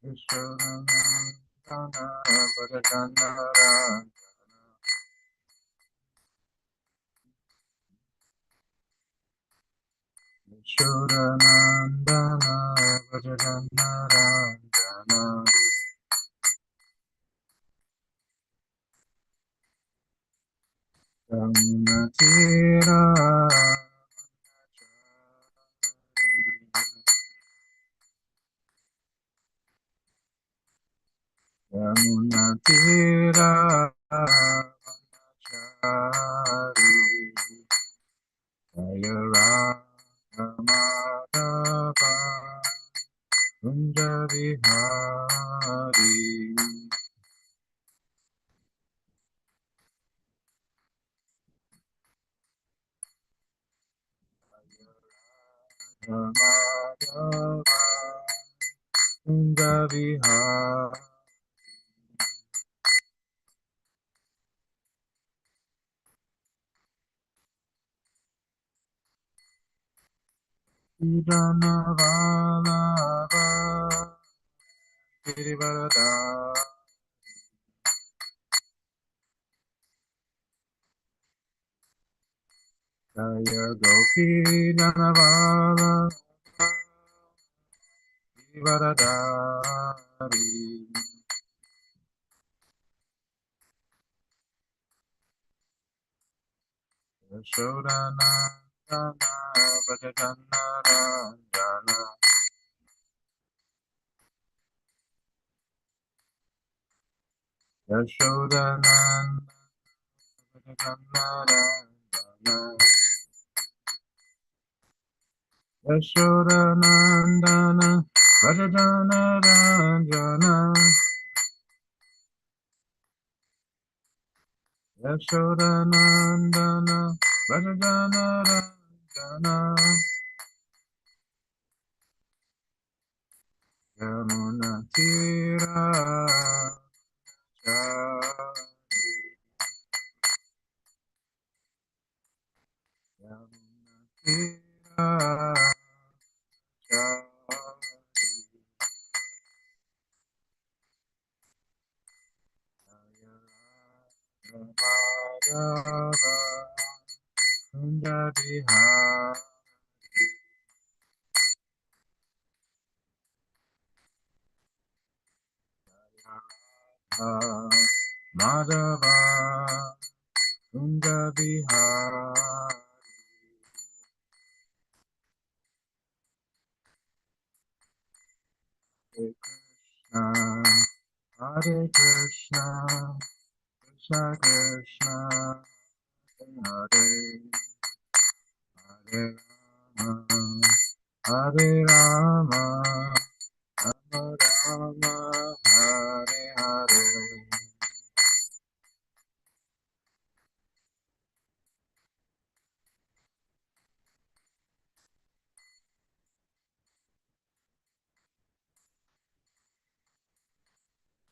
Yashodanandana Bhajajanarandana Yashodanandana Bhajajanarandana Yamunatira Yamunatira Chari Jaya Ramadava Kunja Vihari Ramadava Kunja Vihari Idanavalava Girivarada Jaya Gopi Nanavala Girivaradari Yashodanandana Bhajajanarandana Yashodanandana Bhajajanarandana Yashodanandana Bhajajanarandana Yashodanandana Bhajajanarandana Yamunatira Chari Yamunatira Chari Madhava Kunja Vihari Madhava Kunja Vihari Hare Krishna Krishna Krishna Hare Hare Rama Hare Rama Rama Rama Hare Hare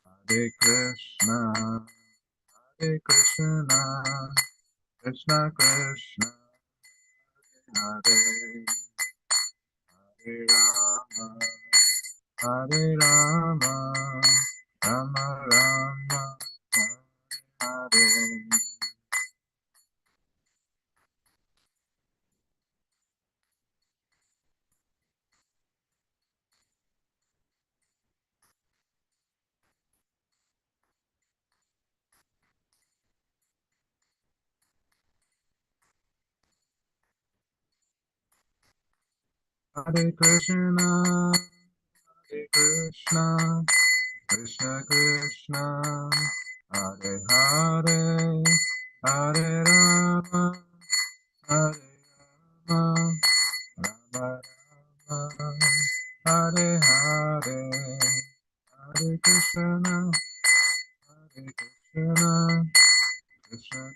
Hare Krishna Hare Krishna Krishna Krishna Hare Hare Rama Hare Rama Rama Rama Hare Hare Krishna Hare Krishna Krishna Krishna Hare Hare Hare Rama Hare Rama Rama Rama Hare Hare Hare Krishna Hare Krishna Krishna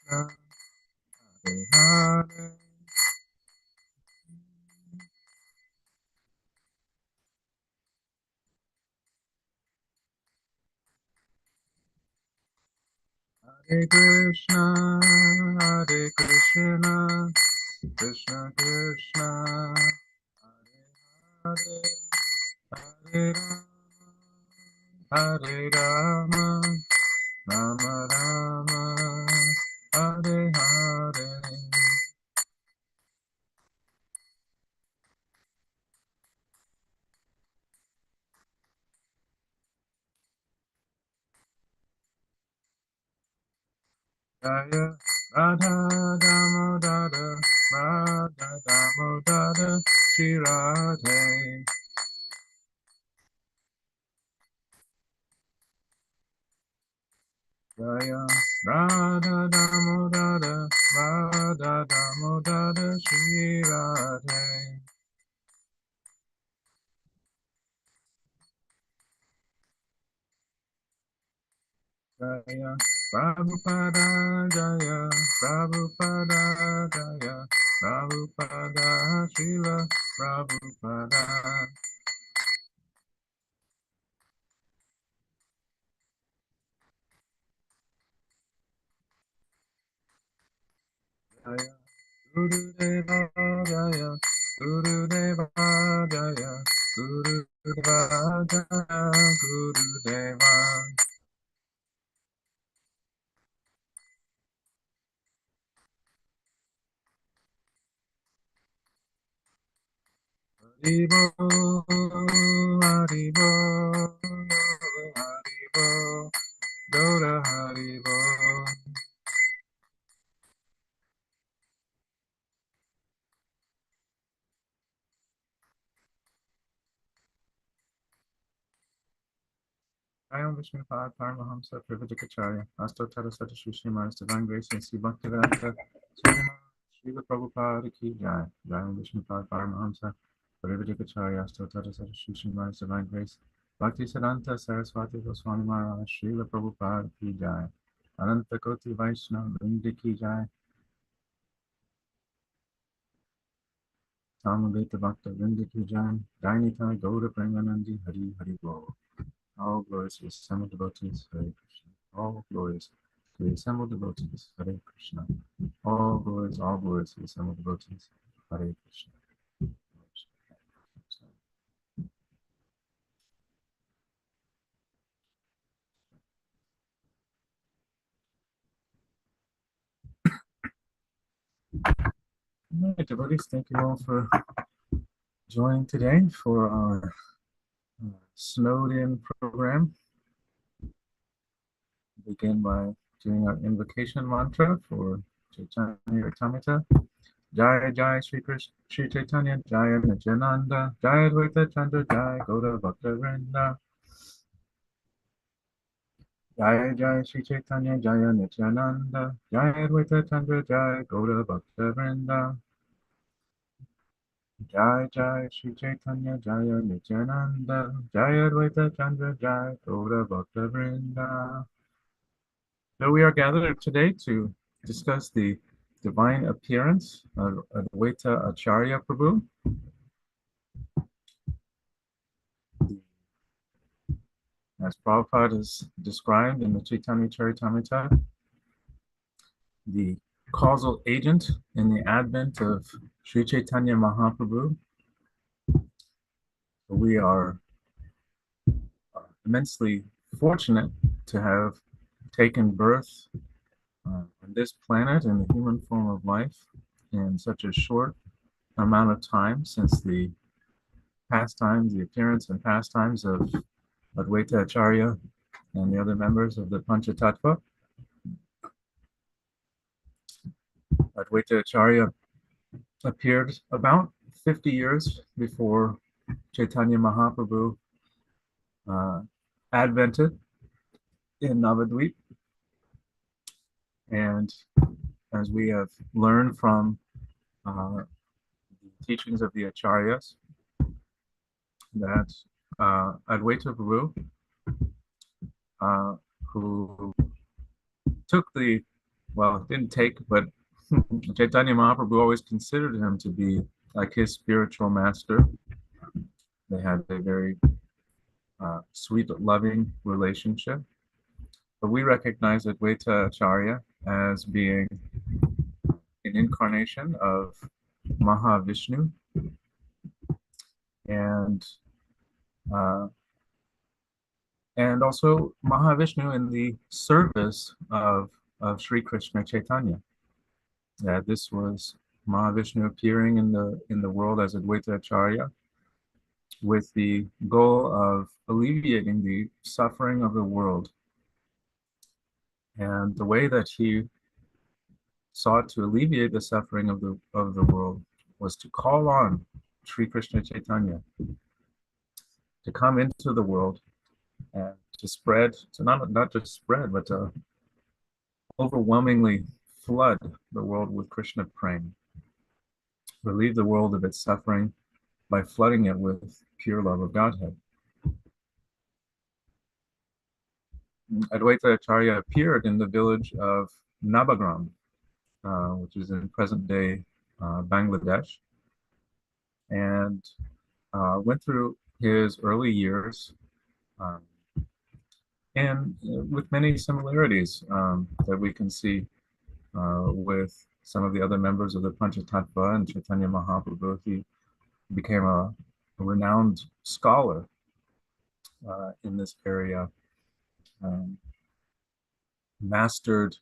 Krishna Hare Hare Hare Krishna, Hare Krishna, Krishna Krishna, Hare Hare, Hare Rama, Hare Rama, Rama Rama, Hare Hare. Jaya Radha Damodara, Radha Damodara, Sri Radhe. Jaya Radha Damodara, Radha Damodara, Sri Radhe. Jaya Prabhupada Jaya Prabhupada Jaya Prabhupada Srila Prabhupada Jaya Gurudeva Jaya Gurudeva Jaya Gurudeva Jaya Gurudeva Haribo Haribo Haribo Dora Haribo. I am Vishnu Pad Paramahamsa Privadikacharya, Astotara Satashu Sriman's Divine Grace and Sri Bhaktivedanta Swami Srila Prabhupada Ki Jai. I am Vishnu Pad Paramahamsa Privadikacharya, Astotara Satashu Sriman's Divine Grace Bhakti Siddhanta Saraswati Goswami Maharaj Srila Prabhupada Ki Jai. Ananta Koti Vaishnava Vrinda Ki Jai. Tamaveta Bhakta Vrinda Ki Jai. Dainita Gaura Premanandi Hari Hari Bol. All glories to the assembled devotees, Hare Krishna. All glories to the assembled devotees, Hare Krishna. All glories to the assembled devotees, Hare Krishna. All right, devotees, thank you all for joining today for our snowed in program. Begin by doing our invocation mantra for Chaitanya Charitamrita. Jaya Jaya Shri Krishna Shri Chaitanya Jaya Nityananda Jaya Advaita Chandra Jaya Gaura Bhakta Vrinda Jaya Jaya Shri Chaitanya Jaya Nityananda Jaya Advaita Chandra Jaya Gaura Bhakta Vrinda Jaya Jaya Shri Chaitanya Jaya Nityananda Jaya Advaita Chandra Jaya Gaura Bhakta Vrinda. So we are gathered today to discuss the divine appearance of Advaita-Acharya Prabhu. As Prabhupada is described in the Chaitanya Charitamrita, the causal agent in the advent of Sri Chaitanya Mahaprabhu. We are immensely fortunate to have taken birth on this planet in the human form of life in such a short amount of time since the pastimes, the appearance and pastimes of Advaita Acharya and the other members of the Panchatattva. Advaita Acharya appeared about 50 years before Chaitanya Mahaprabhu advented in Navadvip. And as we have learned from the teachings of the Acharyas, that Advaita Prabhu, who took the, well, didn't take, but Chaitanya Mahaprabhu always considered him to be like his spiritual master. They had a very sweet, loving relationship. But we recognize Advaita Acharya as being an incarnation of Mahavishnu, and and also Mahavishnu in the service of Sri Krishna Chaitanya. This was Mahavishnu appearing in the world as Advaita-Acharya with the goal of alleviating the suffering of the world. And the way that he sought to alleviate the suffering of the world was to call on Sri Krishna Chaitanya to come into the world and to spread, to not just spread, but to overwhelmingly flood the world with Krishna prema, relieve the world of its suffering by flooding it with pure love of Godhead. Advaita Acharya appeared in the village of Nabagram, which is in present-day Bangladesh, and went through his early years um, and with many similarities that we can see with some of the other members of the Panchatattva and Chaitanya Mahaprabhu. He became a renowned scholar in this area, mastered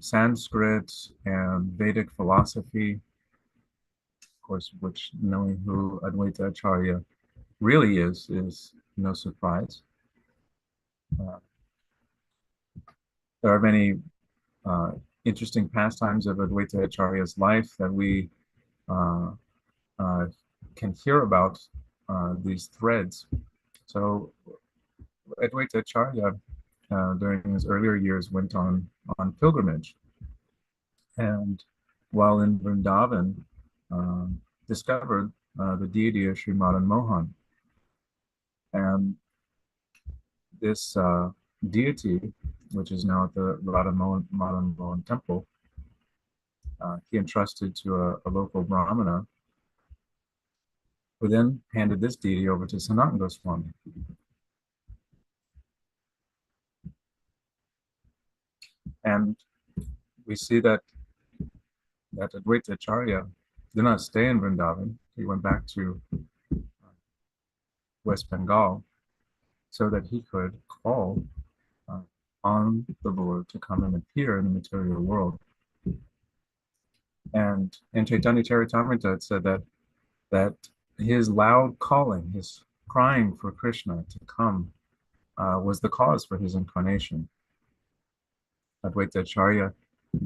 Sanskrit and Vedic philosophy, of course, which knowing who Advaita Acharya really is no surprise. There are many interesting pastimes of Advaita Acharya's life that we can hear about these threads. So Advaita Acharya during his earlier years went on pilgrimage, and while in Vrindavan discovered the deity of Sri Madan Mohan. And this deity, which is now at the Madan Mohan temple, he entrusted to a local Brahmana, who then handed this deity over to Sanatana Goswami. And we see that Advaita Acharya did not stay in Vrindavan. He went back to West Bengal so that he could call on the Lord to come and appear in the material world. And in Chaitanya Charitamrita, it said that his loud calling, his crying for Krishna to come, was the cause for his incarnation. Advaita Acharya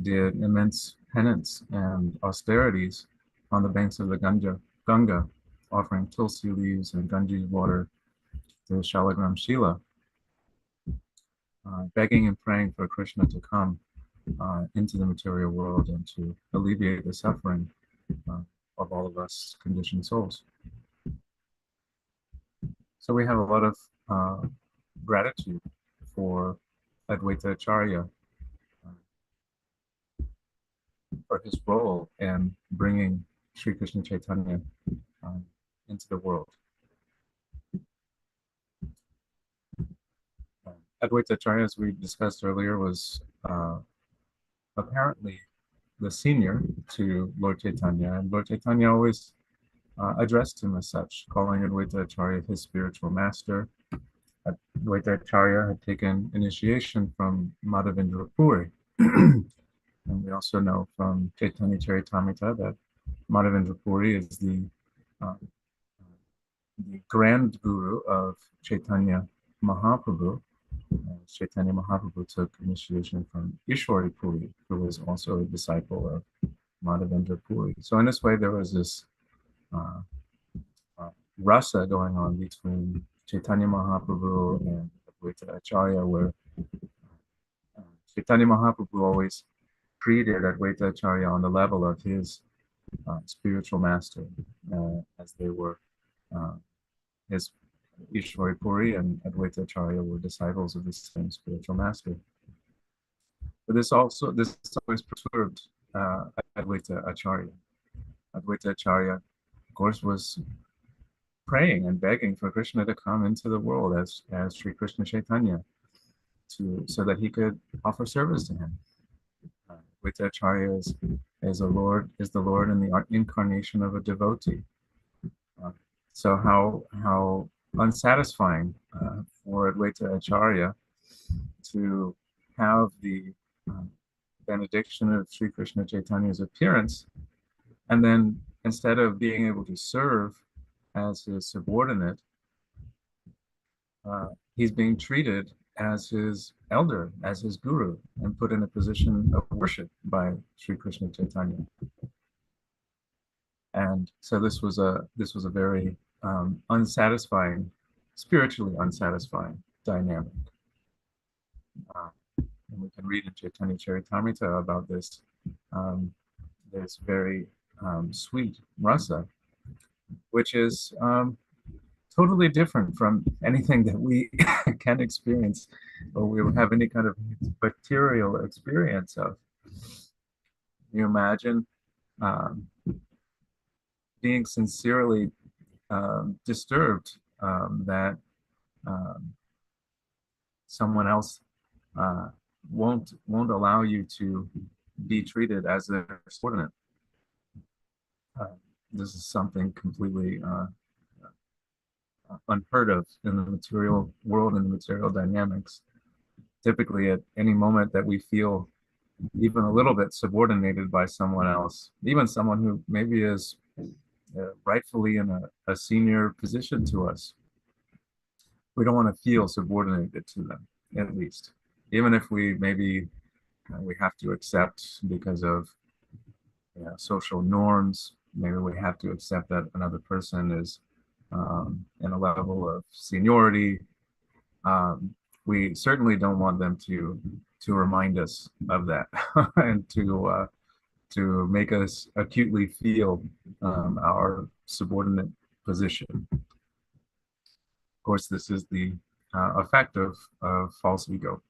did immense penance and austerities on the banks of the Ganga, offering tulsi leaves and Ganges water to Shalagram Shila, begging and praying for Krishna to come into the material world and to alleviate the suffering of all of us conditioned souls. So we have a lot of gratitude for Advaita Acharya for his role in bringing Sri Krishna Chaitanya into the world. Advaita Acharya, as we discussed earlier, was apparently the senior to Lord Chaitanya, and Lord Chaitanya always addressed him as such, calling Advaita Acharya his spiritual master. Advaita Acharya had taken initiation from Madhavendra Puri. And we also know from Chaitanya Charitamrita that Madhavendra Puri is the grand guru of Chaitanya Mahaprabhu. Chaitanya Mahaprabhu took initiation from Ishwari Puri, who was also a disciple of Madhavendra Puri. So in this way, there was this rasa going on between Chaitanya Mahaprabhu and Advaita Acharya, where Chaitanya Mahaprabhu always treated Advaita Acharya on the level of his spiritual master, as they were his Ishwari Puri and Advaita Acharya were disciples of the same spiritual master. But this always perturbed Advaita Acharya. Advaita Acharya, of course, was praying and begging for Krishna to come into the world as Sri Krishna Chaitanya, so that he could offer service to him. Advaita Acharya is the Lord in the incarnation of a devotee. So how unsatisfying for for Advaita-Acharya to have the benediction of Sri Krishna Chaitanya's appearance, and then instead of being able to serve as his subordinate, he's being treated as his elder, as his guru, and put in a position of worship by Sri Krishna Chaitanya. And so this was a very unsatisfying, spiritually unsatisfying dynamic. And we can read in Chaitanya Charitamrita about this this very sweet rasa, which is totally different from anything that we can experience or we will have any kind of material experience of. You imagine being sincerely disturbed that someone else won't allow you to be treated as their subordinate. This is something completely unheard of in the material world and the material dynamics. Typically, at any moment that we feel even a little bit subordinated by someone else, even someone who maybe is rightfully in a senior position to us, we don't want to feel subordinated to them, at least. Even if we maybe we have to accept because of social norms, maybe we have to accept that another person is in a level of seniority. We certainly don't want them to remind us of that and to make us acutely feel our subordinate position. Of course, this is the effect of false ego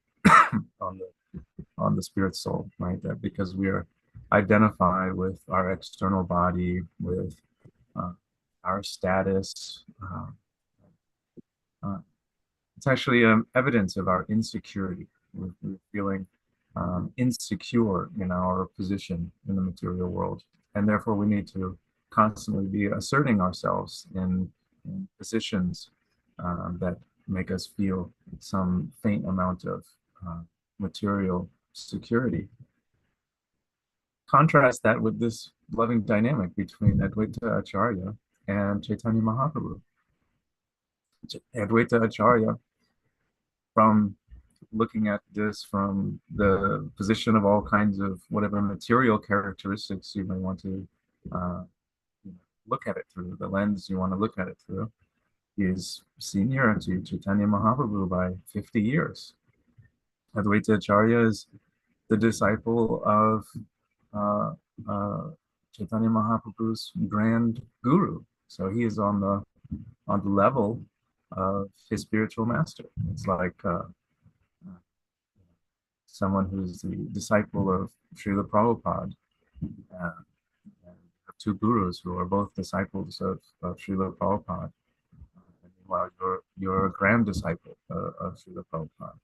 on the spirit soul, right? That because we are identified with our external body, with our status, it's actually evidence of our insecurity. We're feeling insecure in our position in the material world, and therefore we need to constantly be asserting ourselves in positions that make us feel some faint amount of material security. Contrast that with this loving dynamic between Advaita-Acharya and Chaitanya Mahaprabhu. Advaita-Acharya, from looking at this from the position of all kinds of whatever material characteristics you may want to look at it through, the lens you want to look at it through, is senior to Chaitanya Mahaprabhu by 50 years. Advaita-Acharya is the disciple of Chaitanya Mahaprabhu's grand guru. So he is on the level of his spiritual master. It's like someone who's the disciple of Srila Prabhupada, and two gurus who are both disciples of Srila Prabhupada. Meanwhile, you're a grand disciple of Srila Prabhupada.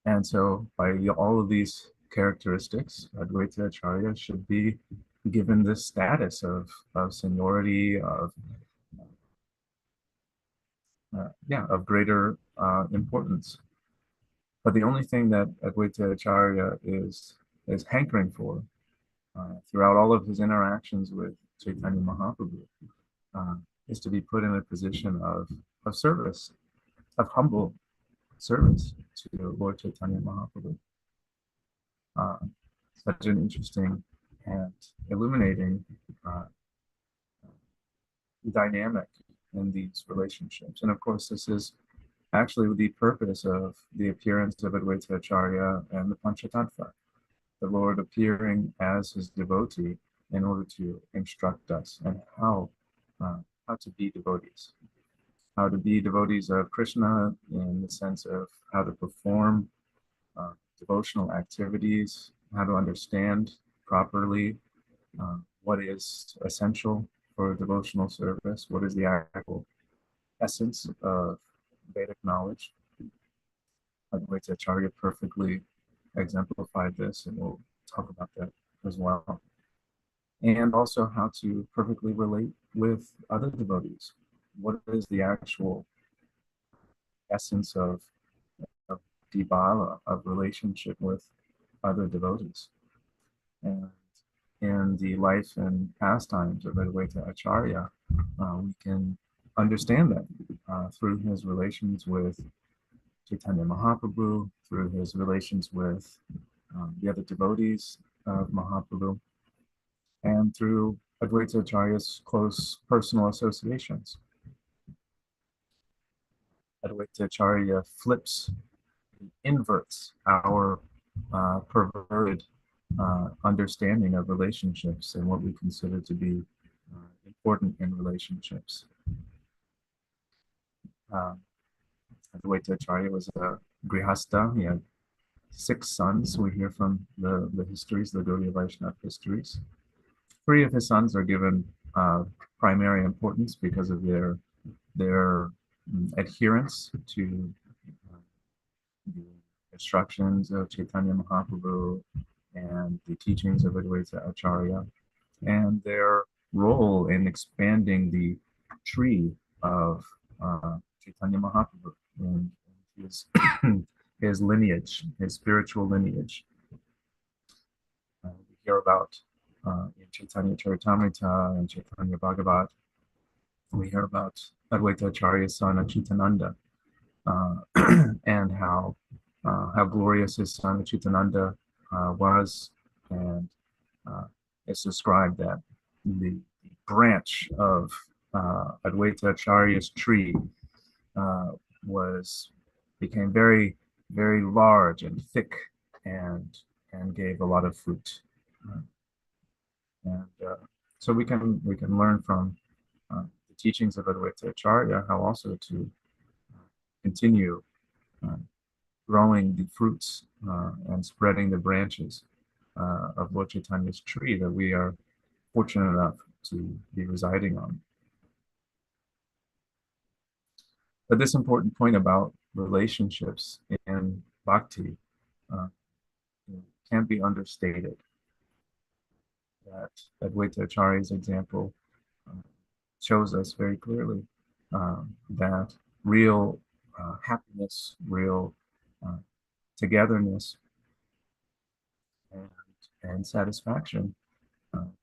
And so by all of these characteristics, Advaita-Acharya should be given this status of seniority, of greater importance. But the only thing that Advaita-Acharya is hankering for throughout all of his interactions with Chaitanya Mahaprabhu is to be put in a position of service, of humble service to Lord Chaitanya Mahaprabhu. Such an interesting and illuminating dynamic in these relationships. And of course, this is actually the purpose of the appearance of Advaita-Acharya and the Panchatattva, the Lord appearing as his devotee in order to instruct us on how to be devotees, how to be devotees of Krishna in the sense of how to perform devotional activities, how to understand properly what is essential for devotional service, what is the actual essence of Vedic knowledge. Advaita-Acharya perfectly exemplified this, and we'll talk about that as well. And also how to perfectly relate with other devotees. What is the actual essence of Dibala, of relationship with other devotees. And in the life and pastimes of Advaita-Acharya, we can understand that through his relations with Chaitanya Mahaprabhu, through his relations with the other devotees of Mahaprabhu, and through Advaita-Acharya's close personal associations. Advaita-Acharya flips, inverts our perverted understanding of relationships and what we consider to be important in relationships. Advaita-Acharya was a grihasta. He had 6 sons. We hear from the histories, the Gaudiya Vaishnava histories. 3 of his sons are given primary importance because of their adherence to the instructions of Chaitanya Mahaprabhu and the teachings of Advaita-Acharya, and their role in expanding the tree of Chaitanya Mahaprabhu and his, his lineage, his spiritual lineage. We hear about in Chaitanya Charitamrita and Chaitanya Bhagavat, we hear about Advaita-Acharya's son Achitananda, and how glorious his son Achitananda was, and it's described that the branch of Advaita-Acharya's tree became very, very large and thick, and gave a lot of fruit. And so we can learn from the teachings of Advaita-Acharya how also to continue growing the fruits and spreading the branches of Lord Chaitanya's tree that we are fortunate enough to be residing on. But this important point about relationships in bhakti can't be understated. That Advaita-Acharya's example shows us very clearly that real happiness, real togetherness, and satisfaction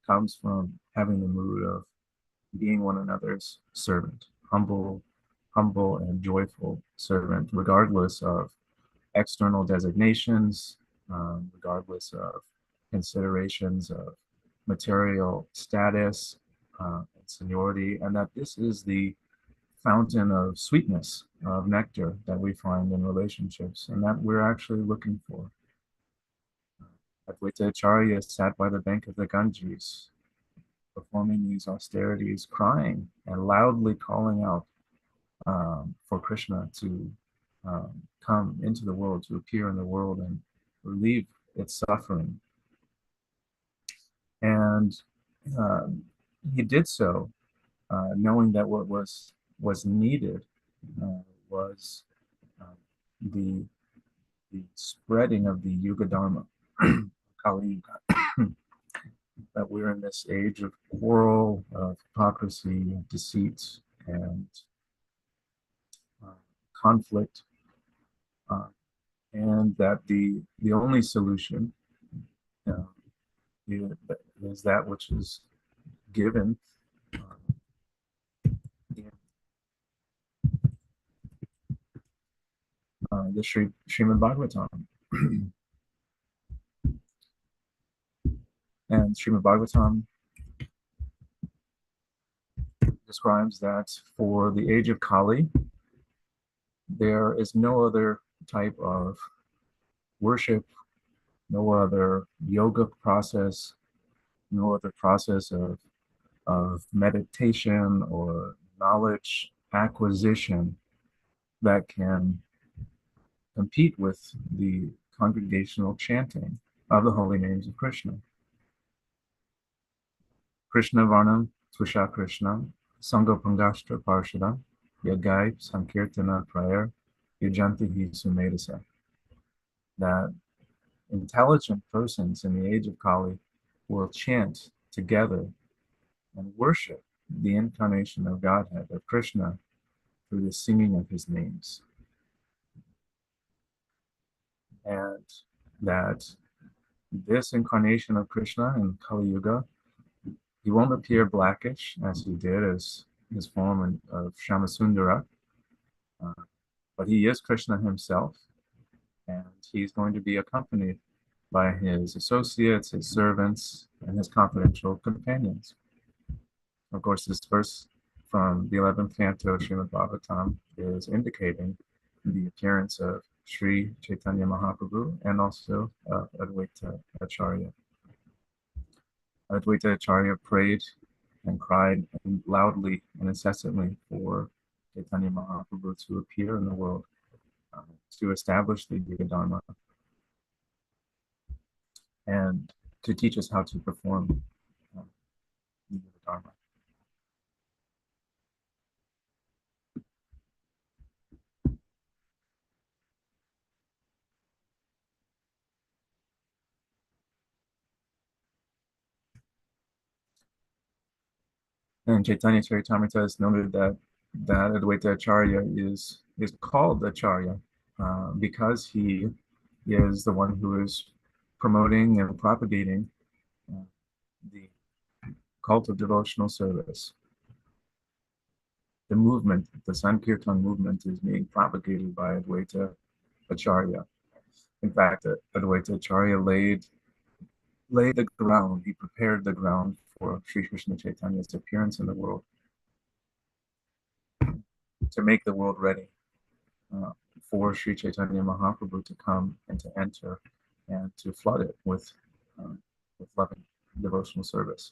comes from having the mood of being one another's servant, humble and joyful servant, regardless of external designations, regardless of considerations of material status and seniority, and that this is the fountain of sweetness, of nectar that we find in relationships, and that we're actually looking for. Advaita-Acharya sat by the bank of the Ganges, performing these austerities, crying and loudly calling out for Krishna to come into the world, to appear in the world and relieve its suffering. And he did so knowing that what was needed was the spreading of the Yuga Dharma, Kali Yuga, that we're in this age of quarrel, of hypocrisy, deceit, and conflict, and that the only solution is that which is given in the Srimad Bhagavatam. And Srimad Bhagavatam describes that for the age of Kali, there is no other type of worship, no other yoga process, no other process of meditation or knowledge acquisition that can compete with the congregational chanting of the holy names of Krishna. Krishna Varnam Tvisha Krishna Sangha Pangashtra Parshada Yagai Sankirtana Prayer Yajantihi Sumedasa. That intelligent persons in the age of Kali will chant together and worship the incarnation of Godhead, of Krishna, through the singing of his names. and that this incarnation of Krishna in Kali Yuga, he won't appear blackish as he did as his form of Shamasundara, uh, but he is Krishna himself, and he's going to be accompanied by his associates, his servants, and his confidential companions. Of course, this verse from the 11th canto of Srimad Bhagavatam is indicating the appearance of Sri Chaitanya Mahaprabhu and also Advaita-Acharya. Advaita-Acharya prayed and cried loudly and incessantly for Chaitanya Mahaprabhu to appear in the world, to establish the Yuga Dharma, and to teach us how to perform the Yuga Dharma. And Chaitanya Charitamrita has noted that Advaita Acharya is called Acharya because he is the one who is promoting and propagating uh, the cult of devotional service. The movement, the Sankirtan movement, is being propagated by Advaita Acharya. In fact, Advaita Acharya laid the ground, he prepared the ground for Sri Krishna Chaitanya's appearance in the world, to make the world ready uh, for Sri Chaitanya Mahaprabhu to come and to enter and to flood it with loving devotional service.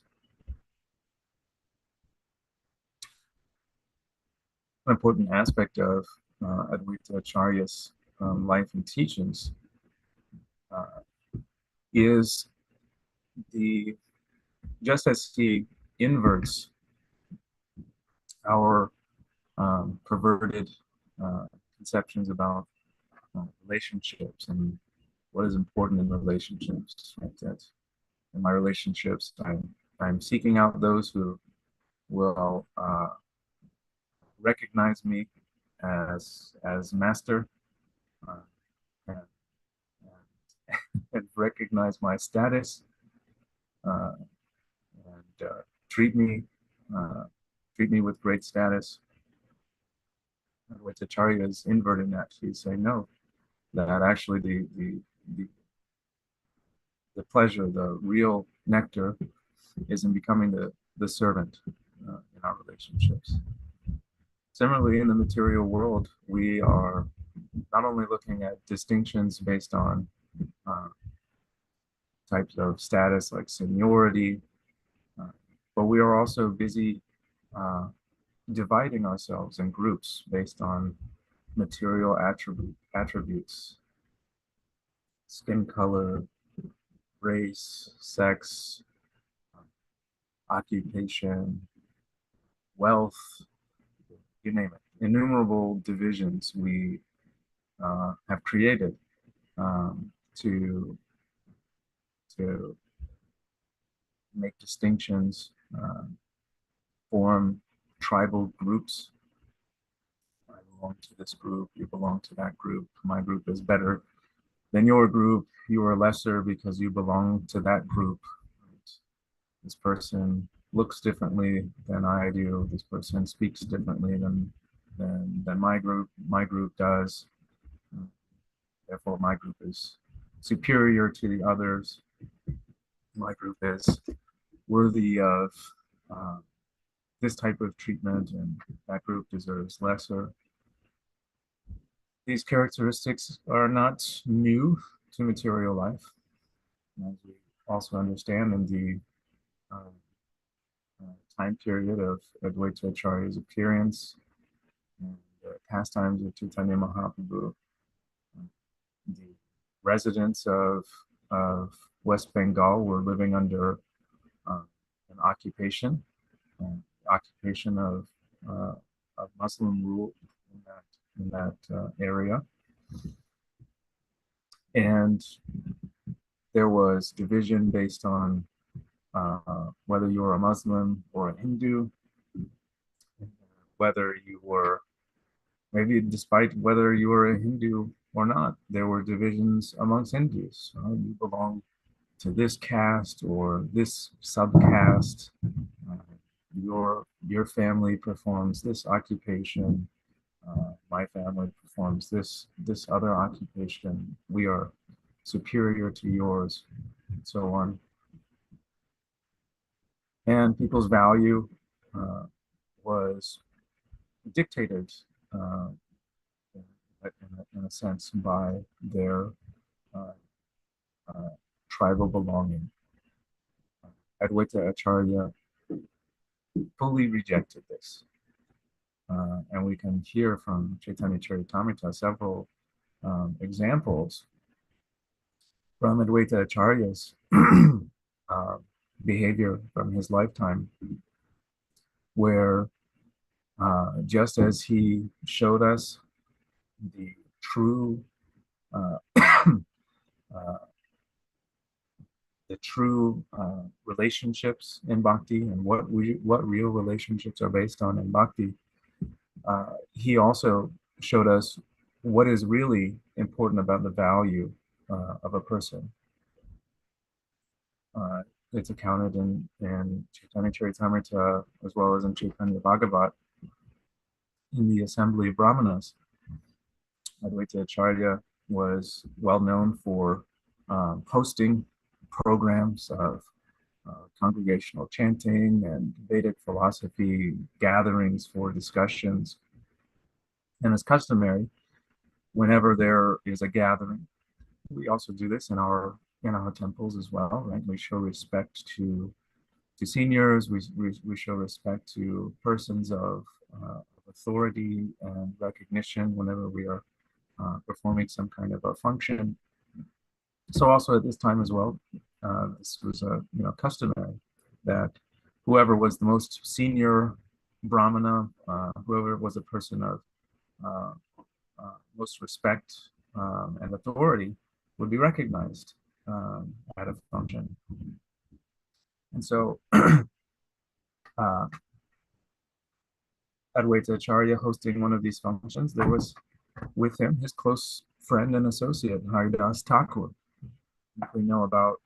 An important aspect of Advaita Acharya's life and teachings uh, is the just as he inverts our perverted conceptions about relationships and what is important in relationships. Right? That in my relationships, I'm seeking out those who will recognize me as master uh, and, and recognize my status uh, and uh, treat me with great status. Which Acharya is inverting that. He's saying no, that actually the pleasure, the real nectar, is in becoming the servant in our relationships. Similarly, in the material world, we are not only looking at distinctions based on uh, types of status like seniority, uh, but we are also busy dividing ourselves in groups based on material attributes, skin color, race, sex, occupation, wealth, you name it. Innumerable divisions we have created to make distinctions, form tribal groups. I belong to this group, you belong to that group, my group is better than your group, you are lesser because you belong to that group. This person looks differently than I do, this person speaks differently than my group does. Therefore, my group is superior to the others. My group is worthy of uh, this type of treatment, and that group deserves lesser. These characteristics are not new to material life, as we also understand in the time period of Advaita Acharya's appearance and the pastimes of Chaitanya Mahaprabhu. The residents of West Bengal were living under an occupation, occupation of Muslim rule in that area, and there was division based on whether you were a Muslim or a Hindu, whether you were maybe despite whether you were a Hindu or not. There were divisions amongst Hindus. You belong to this caste or this subcaste. Uh, your family performs this occupation. My family performs this other occupation. We are superior to yours, and so on. And people's value uh, was dictated uh, in a sense by their uh, uh, tribal belonging. Advaita-Acharya fully rejected this. And we can hear from Chaitanya Charitamrita several examples from Advaita-Acharya's uh, behavior from his lifetime, where just as he showed us the true uh, uh, relationships in bhakti and what real relationships are based on in bhakti, he also showed us what is really important about the value of a person. Uh, it's accounted in Chaitanya Charitamrita as well as in Chaitanya Bhagavat in the assembly of Brahmanas. Advaita Acharya was well known for hosting programs of congregational chanting and Vedic philosophy gatherings for discussions. And as customary, whenever there is a gathering, we also do this in our temples as well, right? We show respect to seniors. We show respect to persons of authority and recognition whenever we are performing some kind of a function. So also at this time as well, this was customary that whoever was the most senior brahmana, whoever was a person of uh, most respect and authority, would be recognized at a function. And so uh, Advaita Acharya hosting one of these functions, there was with him his close friend and associate, Haridas Thakur. We know about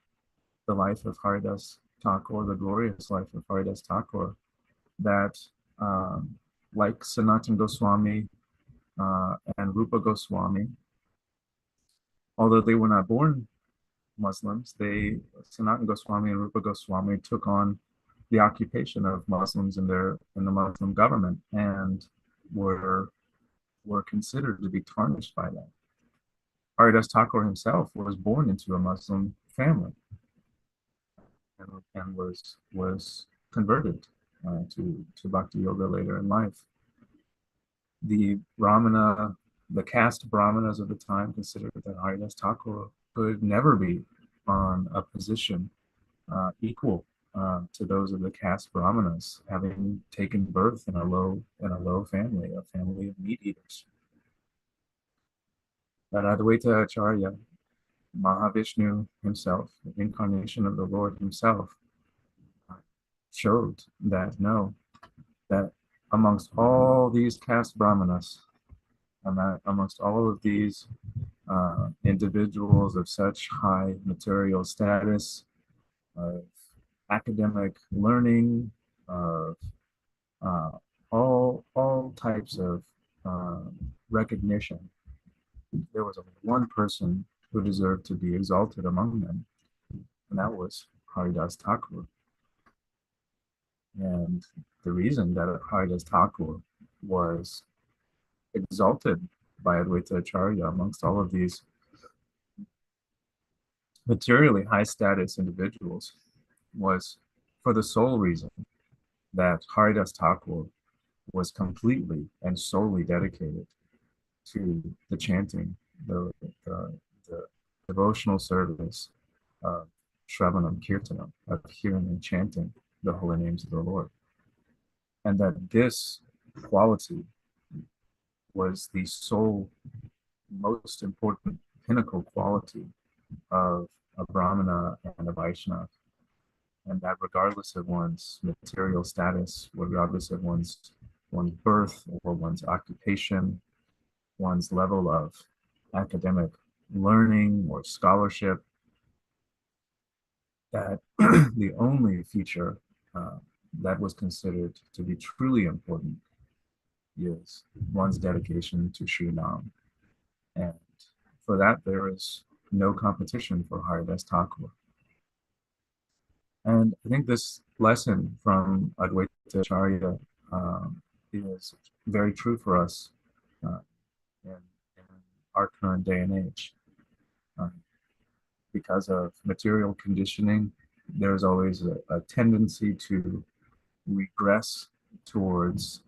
the life of Haridas Thakur, the glorious life of Haridas Thakur, that like Sanatana Goswami and Rupa Goswami, although they were not born Muslims, Sanatana Goswami and Rupa Goswami took on the occupation of Muslims in the Muslim government and were considered to be tarnished by that. Haridas Thakur himself was born into a Muslim family and was converted to Bhakti Yoga later in life. The the caste Brahmanas of the time considered that Haridas Thakur could never be on a position equal to those of the caste Brahmanas, having taken birth in a low family, a family of meat eaters. That Advaita Acharya, Mahavishnu himself, the incarnation of the Lord himself, showed that no, that amongst all these caste Brahmanas, amongst all of these individuals of such high material status, of academic learning, of all types of recognition, there was only one person who deserved to be exalted among them, and that was Haridas Thakur. And the reason that Haridas Thakur was exalted by Advaita Acharya amongst all of these materially high status individuals was for the sole reason that Haridas Thakur was completely and solely dedicated to the chanting, the devotional service of Shravanam Kirtanam, of hearing and chanting the holy names of the Lord. And that this quality was the sole, most important pinnacle quality of a Brahmana and a Vaishnava. And that regardless of one's material status, regardless of one's birth or one's occupation, one's level of academic learning or scholarship, that the only feature that was considered to be truly important is one's dedication to Sri Nam. And for that, there is no competition for Haridas-Thakur. And I think this lesson from Advaita-Acharya is very true for us uh, in our current day and age. Uh, because of material conditioning, there's always a tendency to regress towards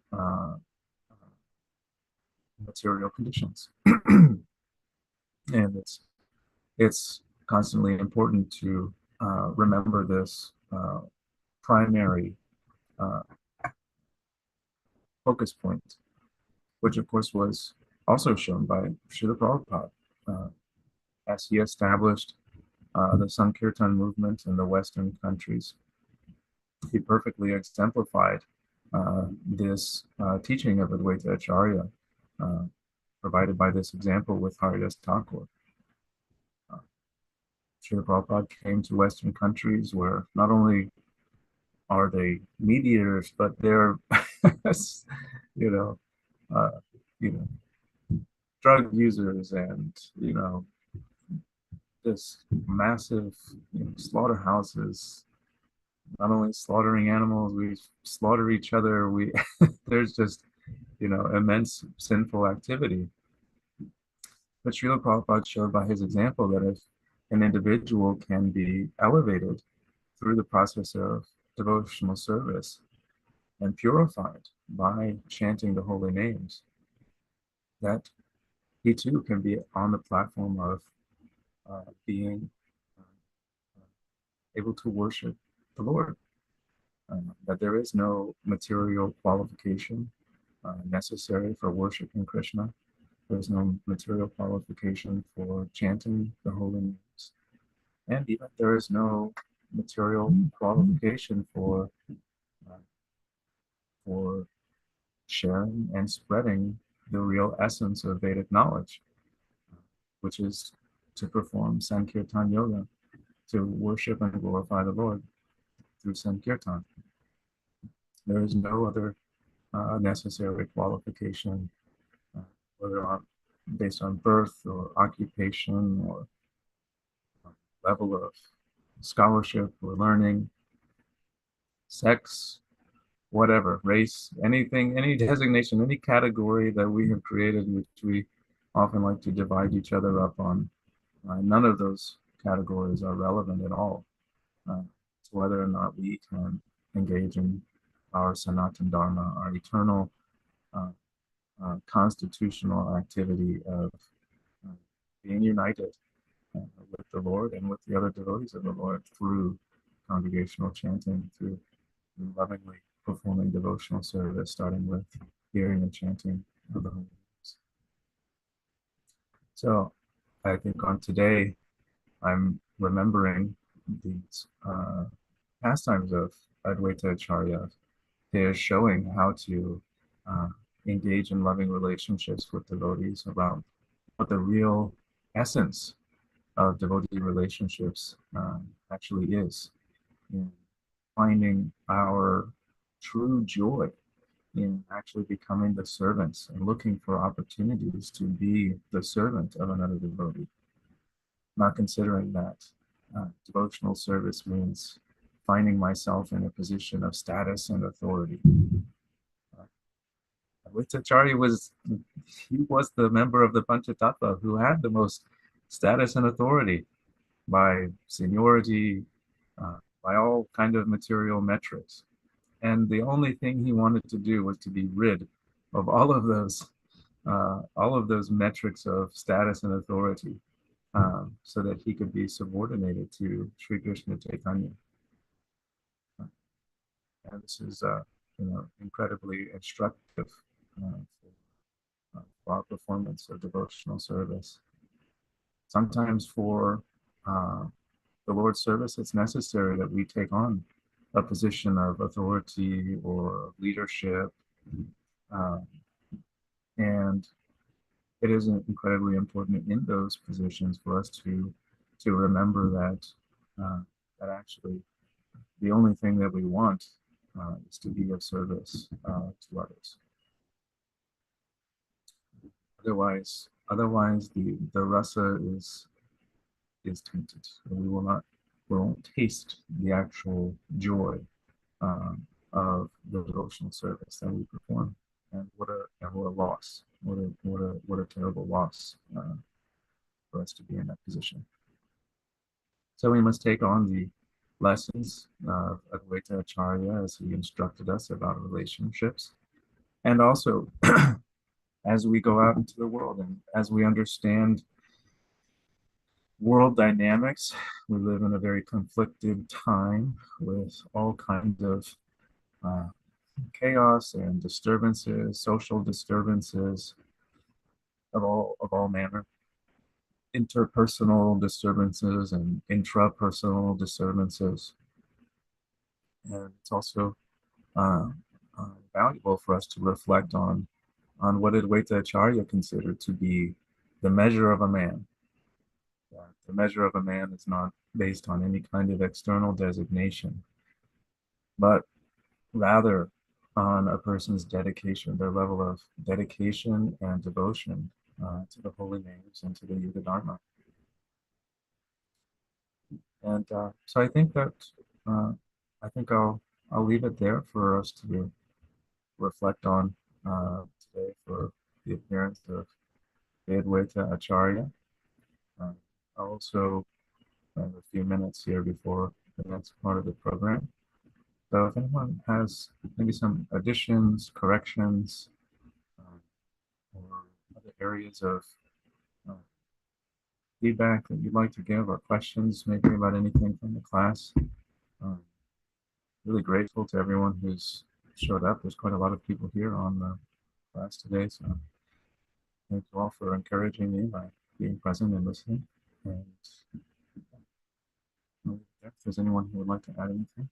material conditions. And it's constantly important to remember this primary uh, focus point, which of course was also shown by Srila Prabhupada as he established the Sankirtan movement in the Western countries. He perfectly exemplified this teaching of Advaita Acharya, uh, provided by this example with Haridas Thakur. Srila Prabhupada came to Western countries where not only are they mediators, but they're, you know, uh, you know, drug users and, this massive slaughterhouses. Not only slaughtering animals, we slaughter each other. We there's just immense sinful activity. But Srila Prabhupada showed by his example that if an individual can be elevated through the process of devotional service and purified by chanting the holy names, that he too can be on the platform of being able to worship the Lord. That there is no material qualification necessary for worshiping Krishna. There's no material qualification for chanting the holy names. And even there is no material qualification for sharing and spreading the real essence of Vedic knowledge, which is to perform Sankirtan Yoga, to worship and glorify the Lord through Sankirtan. There is no other necessary qualification, whether based on birth or occupation or level of scholarship or learning, sex, whatever, race, anything, any designation, any category that we have created, which we often like to divide each other up on. None of those categories are relevant at all to whether or not we can engage in our Sanatan Dharma, our eternal constitutional activity of being united with the Lord and with the other devotees of the Lord through congregational chanting, through lovingly performing devotional service, starting with hearing and chanting of the holy names. So I think on today, I'm remembering these pastimes of Advaita Acharya. They are showing how to engage in loving relationships with devotees, around what the real essence of devotee relationships actually is, in finding our true joy in actually becoming the servants and looking for opportunities to be the servant of another devotee. Not considering that devotional service means finding myself in a position of status and authority. Advaita-Acharya was the member of the Panchatattva who had the most status and authority by seniority, by all kind of material metrics. And the only thing he wanted to do was to be rid of all of those metrics of status and authority, so that he could be subordinated to Sri Krishna Chaitanya. And this is, incredibly instructive for our performance of devotional service. Sometimes for the Lord's service, it's necessary that we take on a position of authority or leadership, and it is incredibly important in those positions for us to remember that that actually the only thing that we want is to be of service to others. Otherwise, the rasa is tainted. We won't taste the actual joy of the devotional service that we perform. And what a loss! What a terrible loss for us to be in that position. So we must take on the lessons of Advaita-Acharya as he instructed us about relationships, and also as we go out into the world and as we understand world dynamics. We live in a very conflicted time with all kinds of uh, chaos and disturbances, social disturbances of all manner, interpersonal disturbances and intrapersonal disturbances. And it's also uh, valuable for us to reflect on what Advaita Acharya considered to be the measure of a man. The measure of a man is not based on any kind of external designation, but rather on a person's dedication, their level of dedication and devotion to the holy names and to the Yuga Dharma. And so uh, I think I'll leave it there for us to reflect on today for the appearance of Advaita Acharya. I'll also have a few minutes here before the next part of the program. So if anyone has maybe some additions, corrections, or other areas of uh, feedback that you'd like to give, or questions maybe about anything from the class, um, really grateful to everyone who's showed up. There's quite a lot of people here on the class today, so thank you all for encouraging me by being present and listening. And if there's anyone who would like to add anything.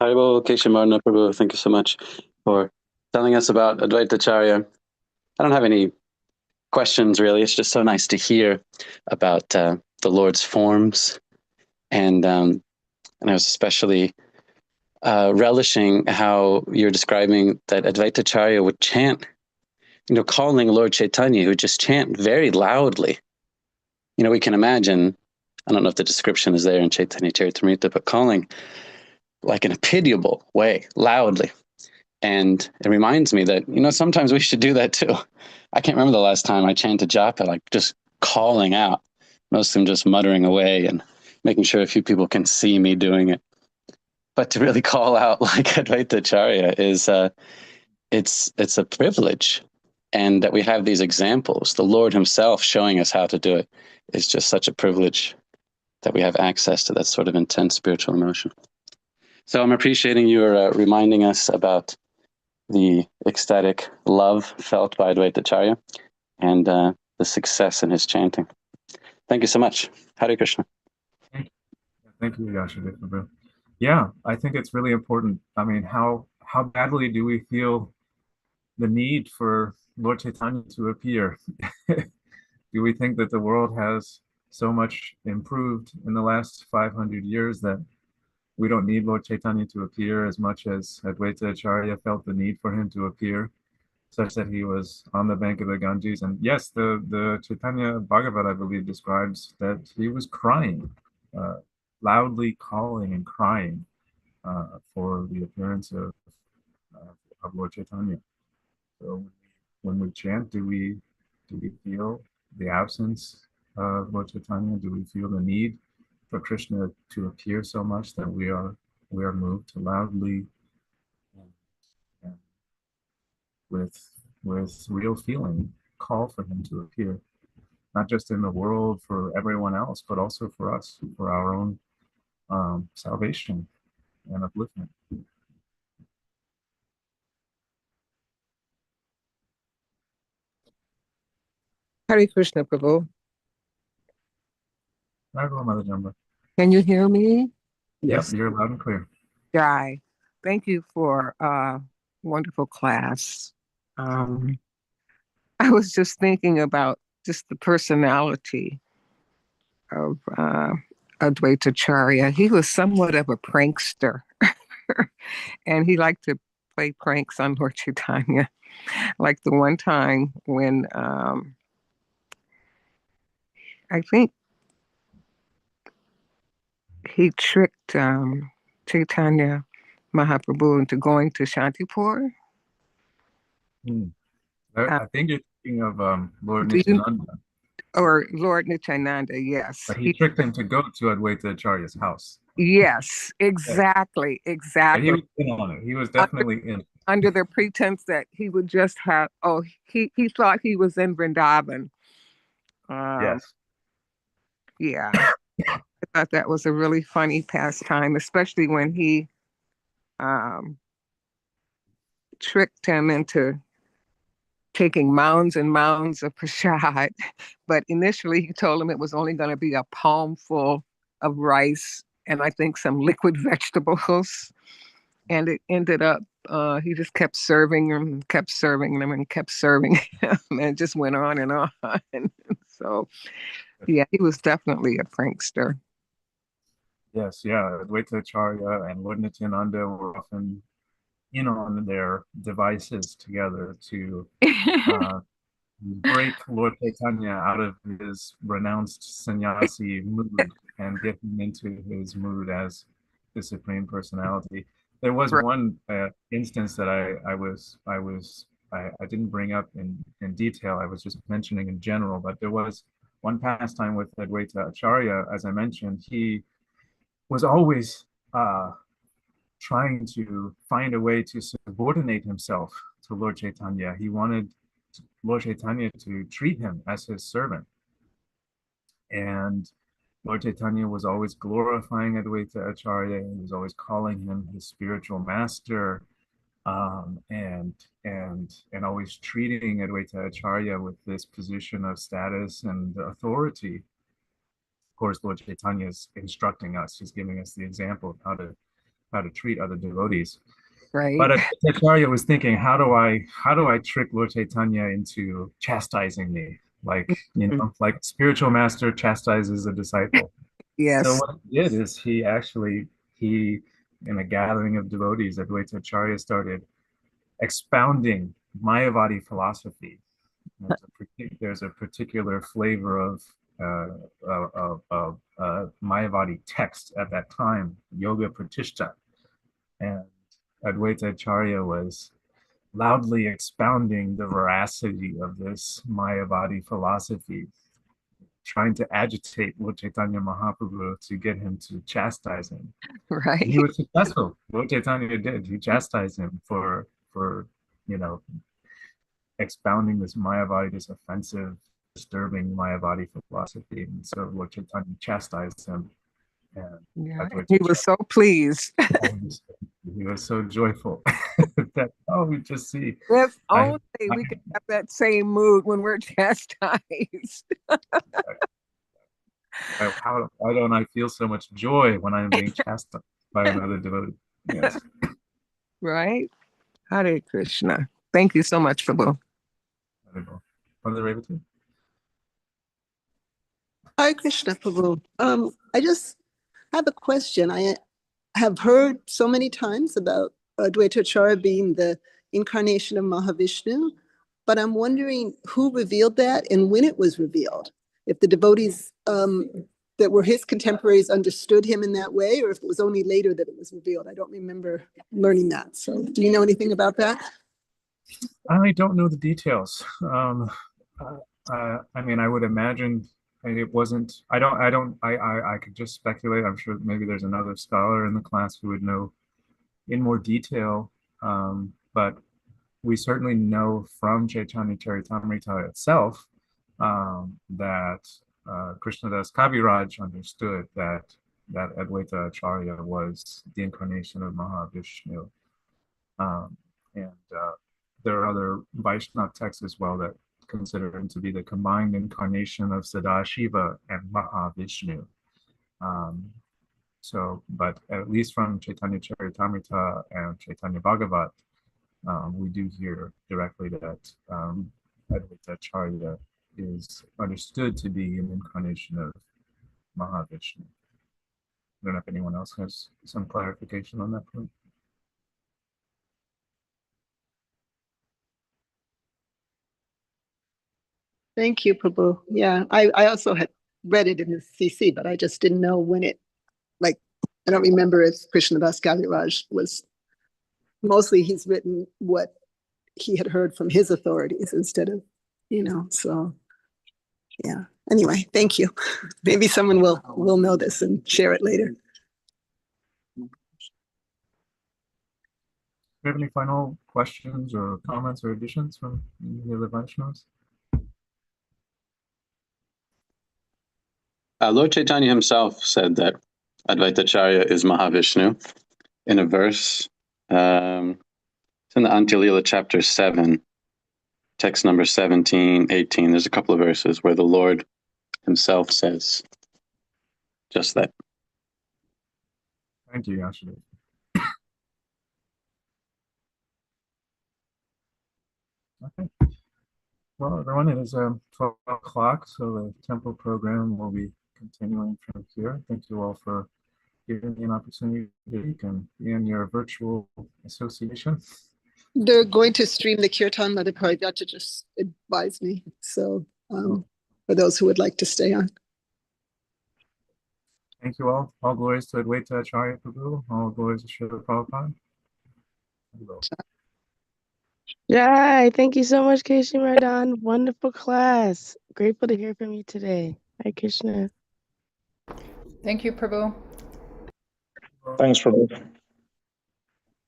Haribo Kesi-mardana Prabhu, thank you so much for telling us about Advaita-Acharya. I don't have any questions really. It's just so nice to hear about the Lord's forms, and I was especially relishing how you're describing that Advaita-Acharya would chant, calling Lord Chaitanya, who would just chant very loudly. We can imagine. I don't know if the description is there in Chaitanya Charitamrita, but calling like in a pitiable way, loudly. And it reminds me that, sometimes we should do that too. I can't remember the last time I chanted japa, like just calling out, most of them just muttering away and making sure a few people can see me doing it. But to really call out like Advaita-Acharya is, it's a privilege. And that we have these examples, the Lord himself showing us how to do it, is just such a privilege that we have access to that sort of intense spiritual emotion. So I'm appreciating your reminding us about the ecstatic love felt by Advaita-Acharya and the success in his chanting. Thank you so much. Hare Krishna. Thank you, Yashodhara. Yeah, I think it's really important. I mean, how badly do we feel the need for Lord Chaitanya to appear? Do we think that the world has so much improved in the last 500 years that we don't need Lord Chaitanya to appear as much as Advaita Acharya felt the need for him to appear, such that he was on the bank of the Ganges? And yes, the Chaitanya Bhagavat, I believe, describes that he was crying, loudly calling and crying for the appearance of Lord Chaitanya. So when we chant, do we feel the absence of Lord Chaitanya? Do we feel the need for Krishna to appear so much that we are moved to loudly and with real feeling call for him to appear, not just in the world for everyone else, but also for us, for our own salvation and upliftment. Hare Krishna, Prabhu. Mother Jamba. Can you hear me? Yes, you're loud and clear. Jai. Thank you for a wonderful class. I was just thinking about just the personality of Advaita-Acharya. He was somewhat of a prankster, and he liked to play pranks on Lord Chaitanya. Like the one time when I think he tricked Chaitanya Mahaprabhu into going to Shantipur. Hmm. Uh, I think you're thinking of Lord do you Nityananda, or Lord Nityananda? Yes, but he tricked him to go to Advaita Acharya's house. yes, Yeah. exactly, But he exactly. was in on it. He was Under, definitely in. under the pretense that he would just have, he thought he was in Vrindavan. Um, Yes. yeah, I thought that was a really funny pastime, especially when he um, tricked him into taking mounds and mounds of prasad. But initially, he told him it was only going to be a palmful of rice and I think some liquid vegetables. And it ended up, he just kept serving them, kept serving them, and kept serving him. And it just went on and on. So, yeah, he was definitely a prankster. Yes, yeah. Advaita Acharya and Lord Nityananda were often in on their devices together to uh, break Lord Chaitanya out of his renounced sannyasi mood and get him into his mood as the Supreme Personality. There was Right. one instance that I didn't bring up in detail. I was just mentioning in general, but there was one pastime with Advaita Acharya, as I mentioned. He was always trying to find a way to subordinate himself to Lord Chaitanya. He wanted Lord Chaitanya to treat him as his servant. And Lord Chaitanya was always glorifying Advaita Acharya. He was always calling him his spiritual master, and always treating Advaita Acharya with this position of status and authority. Of course, Lord Chaitanya is instructing us. He's giving us the example of how to treat other devotees. Right. But Acharya was thinking, how do I trick Lord Chaitanya into chastising me? Like spiritual master chastises a disciple. So Yes. what he did is he in a gathering of devotees, Advaita Acharya started expounding Mayavadi philosophy. There's a particular flavor of Mayavadi text at that time, Yoga Pratishta, and Advaita Acharya was loudly expounding the veracity of this Mayavadi philosophy, trying to agitate Lord Chaitanya Mahaprabhu to get him to chastise him. And he Right. was successful. Lord Chaitanya did. He chastised him for you know expounding this Mayavadi, this offensive, disturbing Mayavadi philosophy. And so Lord Chaitanya chastised him, and Yeah. Advaita He was Acharya, so pleased. he was so joyful that, oh, we just see. If I, only I we could have that same mood when we're chastised. why don't I feel so much joy when I'm being chastised by another devotee? Yes. Right? Hare Krishna. Thank you so much, Prabhu. I don't know. Mother Revati? Hi, Krishna Prabhu. I just have a question. I have heard so many times about Advaita-Acharya being the incarnation of Mahavishnu, but I'm wondering who revealed that and when it was revealed. If the devotees that were his contemporaries understood him in that way, or if it was only later that it was revealed. I don't remember learning that. So do you know anything about that? I don't know the details. I mean, I would imagine it wasn't. I don't. I don't. I could just speculate. I'm sure maybe there's another scholar in the class who would know in more detail. But we certainly know from Chaitanya Charitamrita itself that Krishnadas Kaviraj understood that Advaita Acharya was the incarnation of Mahavishnu. And there are other Vaishnava texts as well that consider him to be the combined incarnation of Sadashiva and Mahavishnu. Um, So, but at least from Chaitanya Charitamrita and Chaitanya Bhagavat, we do hear directly that Advaita-Acharya is understood to be an incarnation of Mahavishnu. I don't know if anyone else has some clarification on that point. Thank you, Prabhu. Yeah, I also had read it in the CC, but I just didn't know when it, like, I don't remember if Krishna Das Kaviraj was, mostly he's written what he had heard from his authorities instead of, so yeah. Anyway, thank you. Maybe someone will know this and share it later. Do you have any final questions or comments or additions from the other Vaishnavas? Lord Chaitanya himself said that Advaita-Acharya is Mahavishnu in a verse. It's in the Antya-lila chapter 7, text number 17, 18. There's a couple of verses where the Lord himself says just that. Thank you, Yashadev. Okay. Well, everyone, it is 12 o'clock, so the temple program will be continuing from here. Thank you all for giving me an opportunity to speak and be in your virtual association. They're going to stream the kirtan, Mother Parivata just advised me. So for those who would like to stay on. Thank you all. All glories to Advaita-Acharya Prabhu. All glories to Srila Prabhupada. Jai, thank you so much, Kesi-mardana. Wonderful class. Grateful to hear from you today. Hare Krishna. Thank you, Prabhu. Thanks, Prabhu.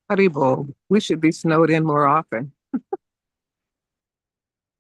Haribol. We should be snowed in more often.